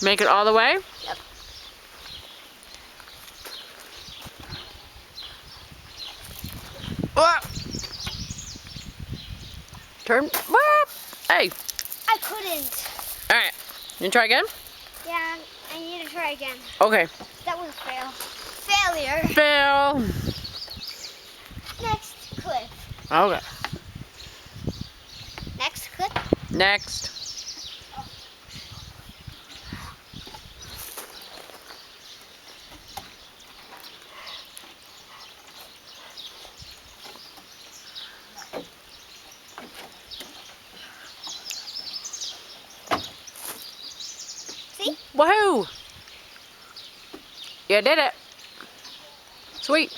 Make it all the way? Yep. Whoa. Turn. Whoa. Hey. I couldn't. All right. You try again? Yeah, I need to try again. Okay. That was a fail. Failure. Fail. Next clip. Okay. Next clip. Next. See? Woohoo! You did it. Sweet.